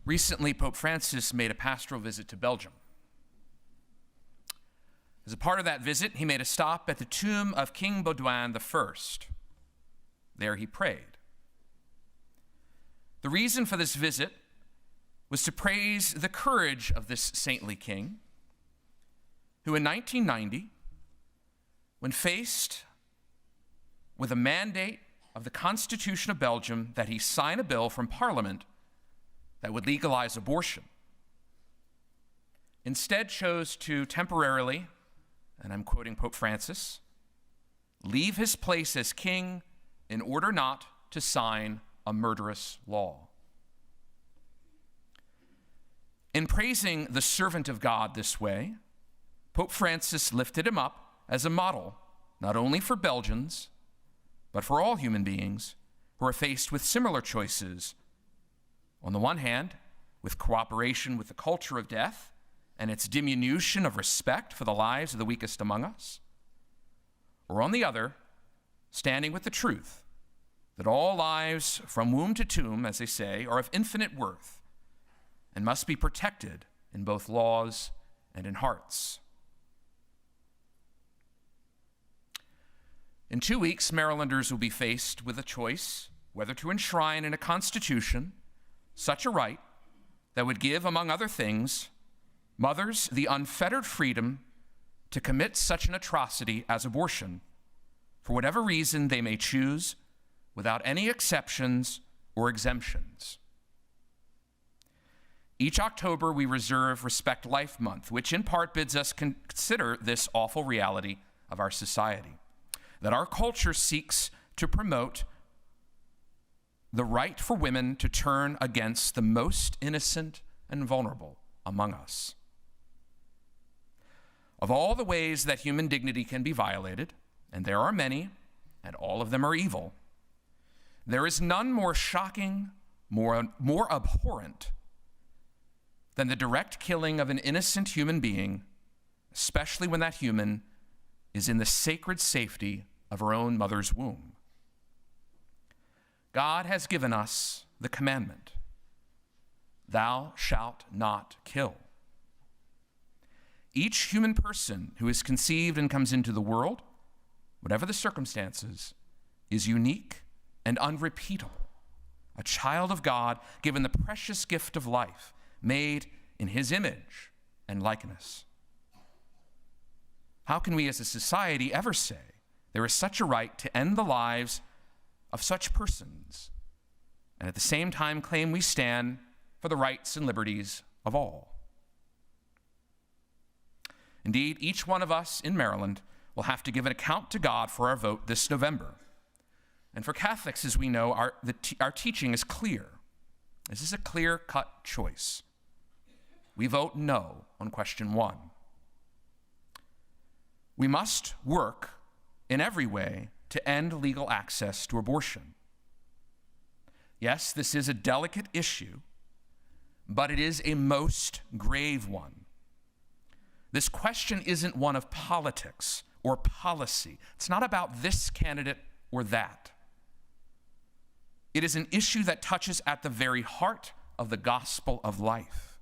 Recently, Pope Francis made a pastoral visit to Belgium. As a part of that visit, he made a stop at the tomb of King Baudouin I. There he prayed. The reason for this visit was to praise the courage of this saintly king, who in 1990, when faced with a mandate of the Constitution of Belgium that he sign a bill from Parliament that would legalize abortion, instead chose to temporarily, and I'm quoting Pope Francis, leave his place as king in order not to sign a murderous law. In praising the servant of God this way, Pope Francis lifted him up as a model, not only for Belgians, but for all human beings who are faced with similar choices. On the one hand, with cooperation with the culture of death and its diminution of respect for the lives of the weakest among us, or on the other, standing with the truth that all lives from womb to tomb, as they say, are of infinite worth and must be protected in both laws and in hearts. In 2 weeks, Marylanders will be faced with a choice whether to enshrine in a constitution such a right that would give, among other things, mothers the unfettered freedom to commit such an atrocity as abortion, for whatever reason they may choose, without any exceptions or exemptions. Each October, we reserve Respect Life Month, which in part bids us consider this awful reality of our society, that our culture seeks to promote the right for women to turn against the most innocent and vulnerable among us. Of all the ways that human dignity can be violated, and there are many, and all of them are evil, there is none more shocking, more abhorrent than the direct killing of an innocent human being, especially when that human is in the sacred safety of her own mother's womb. God has given us the commandment, thou shalt not kill. Each human person who is conceived and comes into the world, whatever the circumstances, is unique and unrepeatable, a child of God given the precious gift of life, made in his image and likeness. How can we as a society ever say there is such a right to end the lives of such persons, and at the same time claim we stand for the rights and liberties of all? Indeed, each one of us in Maryland will have to give an account to God for our vote this November. And for Catholics, as we know, our teaching is clear. This is a clear-cut choice. We vote no on question 1. We must work in every way to end legal access to abortion. Yes, this is a delicate issue, but it is a most grave one. This question isn't one of politics or policy. It's not about this candidate or that. It is an issue that touches at the very heart of the gospel of life.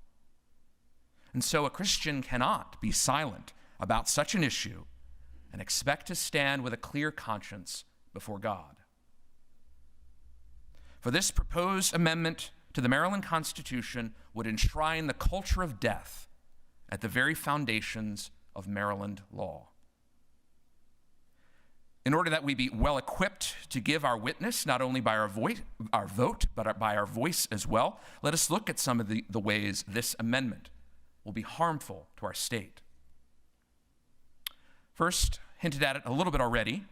And so a Christian cannot be silent about such an issue and expect to stand with a clear conscience before God. For this proposed amendment to the Maryland Constitution would enshrine the culture of death at the very foundations of Maryland law. In order that we be well equipped to give our witness, not only by our vote, but by our voice as well, let us look at some of the ways this amendment will be harmful to our state. First, hinted at it a little bit already,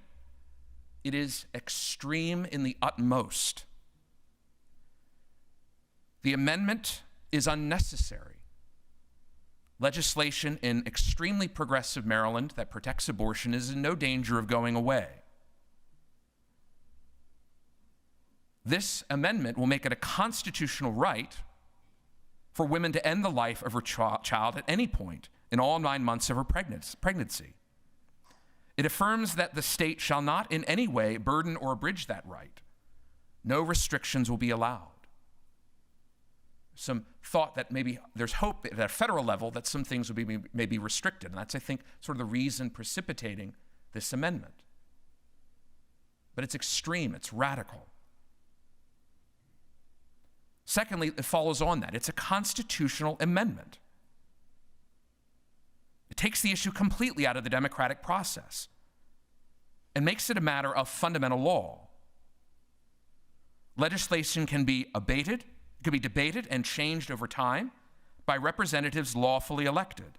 it is extreme in the utmost. The amendment is unnecessary. Legislation in extremely progressive Maryland that protects abortion is in no danger of going away. This amendment will make it a constitutional right for women to end the life of her child at any point in all 9 months of her pregnancy. It affirms that the state shall not in any way burden or abridge that right. No restrictions will be allowed. some thought that maybe there's hope at a federal level that some things would be maybe restricted. And that's, I think, sort of the reason precipitating this amendment. But it's extreme, it's radical. Secondly, it follows on that. It's a constitutional amendment. It takes the issue completely out of the democratic process and makes it a matter of fundamental law. Legislation can be debated and changed over time by representatives lawfully elected.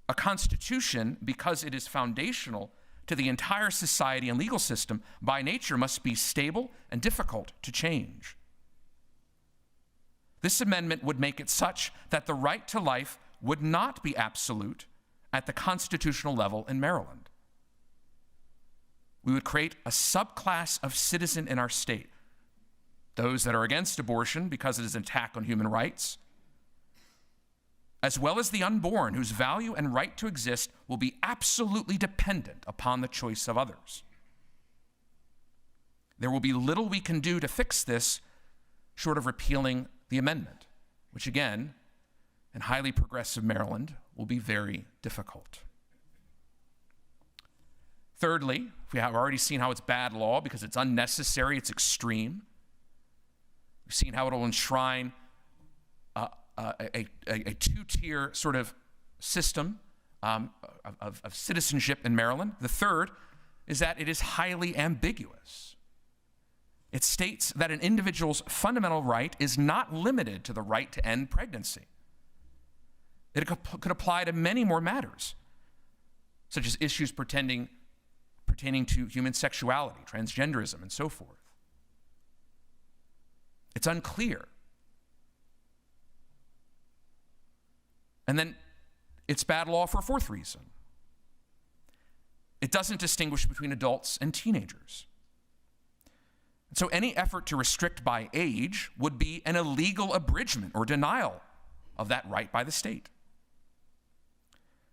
A constitution, because it is foundational to the entire society and legal system, by nature must be stable and difficult to change. This amendment would make it such that the right to life would not be absolute at the constitutional level in Maryland. We would create a subclass of citizen in our state, those that are against abortion because it is an attack on human rights, as well as the unborn, whose value and right to exist will be absolutely dependent upon the choice of others. There will be little we can do to fix this short of repealing the amendment, which again, in highly progressive Maryland, will be very difficult. Thirdly, we have already seen how it's bad law because it's unnecessary, it's extreme. We've seen how it will enshrine a two-tier sort of system of citizenship in Maryland. The third is that it is highly ambiguous. It states that an individual's fundamental right is not limited to the right to end pregnancy. It could apply to many more matters, such as issues pertaining to human sexuality, transgenderism, and so forth. It's unclear. And then it's bad law for a fourth reason. It doesn't distinguish between adults and teenagers. So any effort to restrict by age would be an illegal abridgment or denial of that right by the state.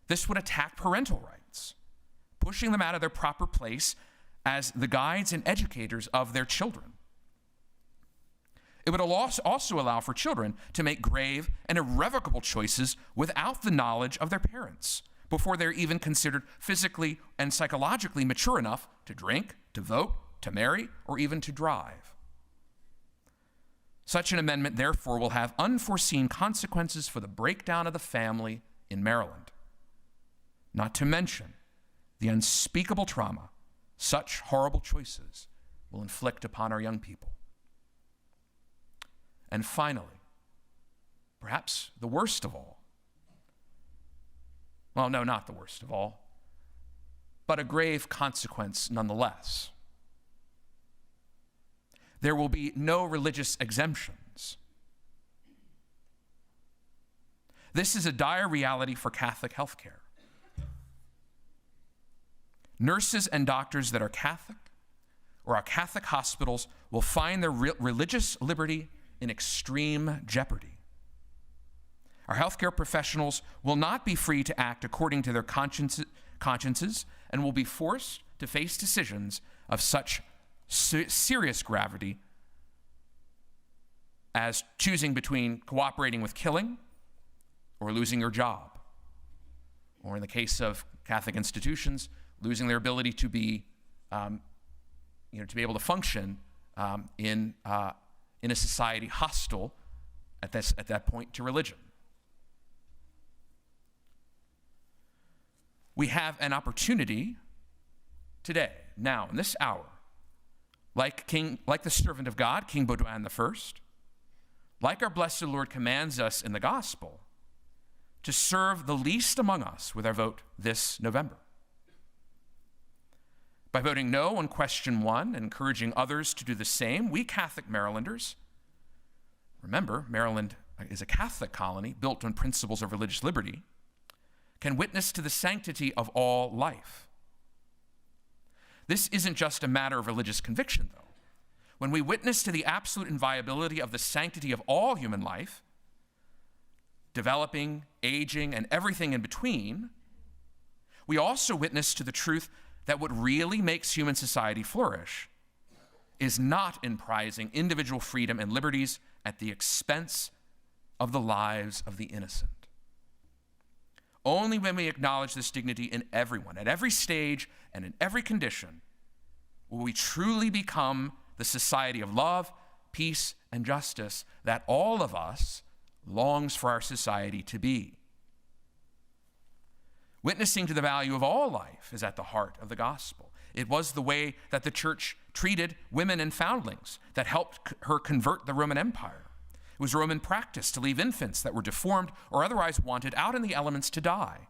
This would attack parental rights, pushing them out of their proper place as the guides and educators of their children. It would also allow for children to make grave and irrevocable choices without the knowledge of their parents before they're even considered physically and psychologically mature enough to drink, to vote, to marry, or even to drive. Such an amendment, therefore, will have unforeseen consequences for the breakdown of the family in Maryland, not to mention the unspeakable trauma such horrible choices will inflict upon our young people. And finally, perhaps the worst of all, well, no, not the worst of all, but a grave consequence nonetheless. There will be no religious exemptions. This is a dire reality for Catholic healthcare. Nurses and doctors that are Catholic or our Catholic hospitals will find their religious liberty in extreme jeopardy. Our healthcare professionals will not be free to act according to their consciences and will be forced to face decisions of such serious gravity as choosing between cooperating with killing or losing your job, or in the case of Catholic institutions, losing their ability to be, to be able to function in a society hostile at that point to religion. We have an opportunity today, now, in this hour, like the servant of God, King Baudouin I, like our blessed Lord commands us in the gospel, to serve the least among us with our vote this November. By voting no on question 1 and encouraging others to do the same, we Catholic Marylanders, remember, Maryland is a Catholic colony built on principles of religious liberty, can witness to the sanctity of all life. This isn't just a matter of religious conviction, though. When we witness to the absolute inviolability of the sanctity of all human life, developing, aging, and everything in between, we also witness to the truth that what really makes human society flourish is not in prizing individual freedom and liberties at the expense of the lives of the innocent. Only when we acknowledge this dignity in everyone, at every stage and in every condition, will we truly become the society of love, peace, and justice that all of us longs for our society to be. Witnessing to the value of all life is at the heart of the gospel. It was the way that the church treated women and foundlings that helped her convert the Roman Empire. It was Roman practice to leave infants that were deformed or otherwise wanted out in the elements to die.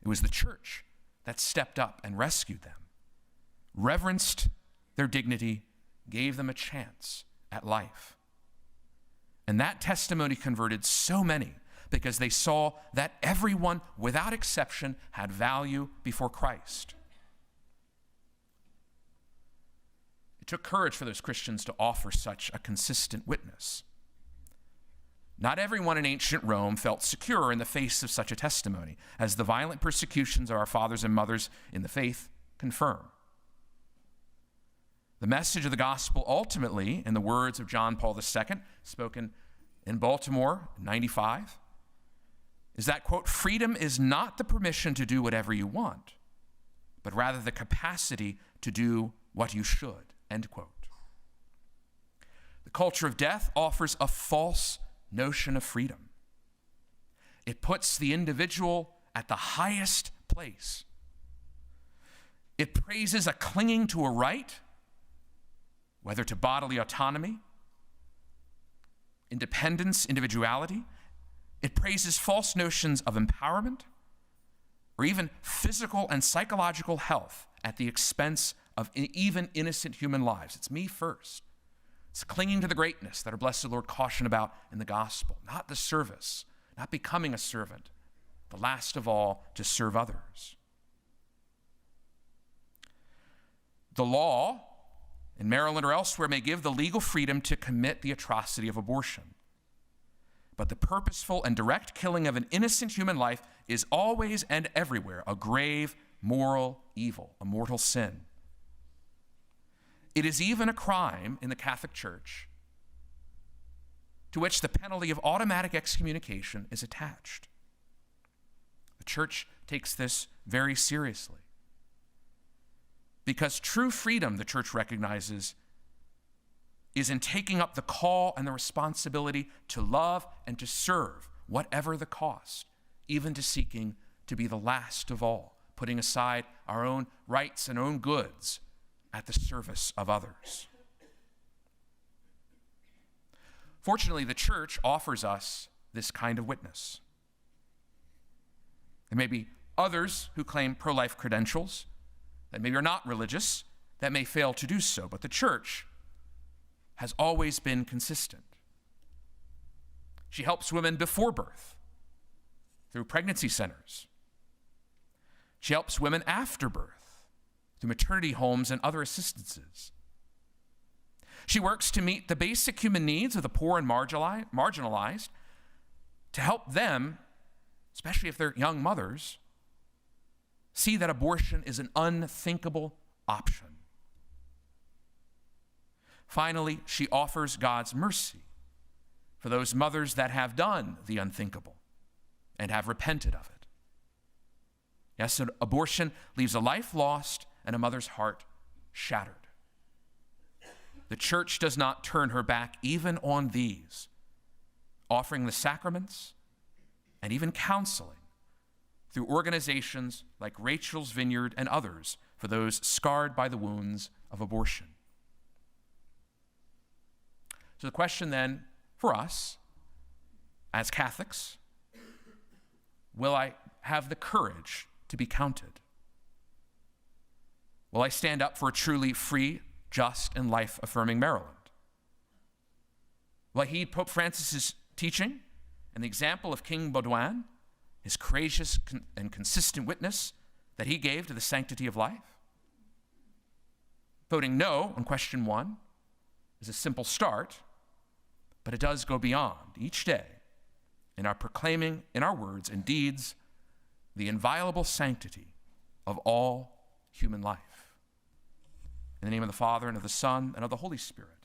It was the church that stepped up and rescued them, reverenced their dignity, gave them a chance at life. And that testimony converted so many because they saw that everyone, without exception, had value before Christ. It took courage for those Christians to offer such a consistent witness. Not everyone in ancient Rome felt secure in the face of such a testimony, as the violent persecutions of our fathers and mothers in the faith confirm. The message of the gospel ultimately, in the words of John Paul II, spoken in Baltimore in 1995, is that, quote, freedom is not the permission to do whatever you want, but rather the capacity to do what you should, end quote. The culture of death offers a false notion of freedom. It puts the individual at the highest place. It praises a clinging to a right, whether to bodily autonomy, independence, individuality. It praises false notions of empowerment or even physical and psychological health at the expense of even innocent human lives. It's me first. It's clinging to the greatness that our blessed Lord cautioned about in the gospel, not the service, not becoming a servant, but last of all, to serve others. The law in Maryland or elsewhere may give the legal freedom to commit the atrocity of abortion. But the purposeful and direct killing of an innocent human life is always and everywhere a grave moral evil, a mortal sin. It is even a crime in the Catholic Church to which the penalty of automatic excommunication is attached. The Church takes this very seriously. Because true freedom, the Church recognizes, is in taking up the call and the responsibility to love and to serve, whatever the cost, even to seeking to be the last of all, putting aside our own rights and own goods at the service of others. Fortunately, the Church offers us this kind of witness. There may be others who claim pro-life credentials that maybe are not religious, that may fail to do so, but the Church has always been consistent. She helps women before birth through pregnancy centers. She helps women after birth through maternity homes and other assistances. She works to meet the basic human needs of the poor and marginalized, to help them, especially if they're young mothers, see that abortion is an unthinkable option. Finally, she offers God's mercy for those mothers that have done the unthinkable and have repented of it. Yes, an abortion leaves a life lost and a mother's heart shattered. The Church does not turn her back even on these, offering the sacraments and even counseling through organizations like Rachel's Vineyard and others for those scarred by the wounds of abortion. So the question then for us as Catholics, will I have the courage to be counted? Will I stand up for a truly free, just, and life-affirming Maryland? Will I heed Pope Francis's teaching and the example of King Baudouin, his courageous and consistent witness that he gave to the sanctity of life? Voting no on question 1 is a simple start, but it does go beyond each day in our proclaiming in our words and deeds the inviolable sanctity of all human life. In the name of the Father, and of the Son, and of the Holy Spirit.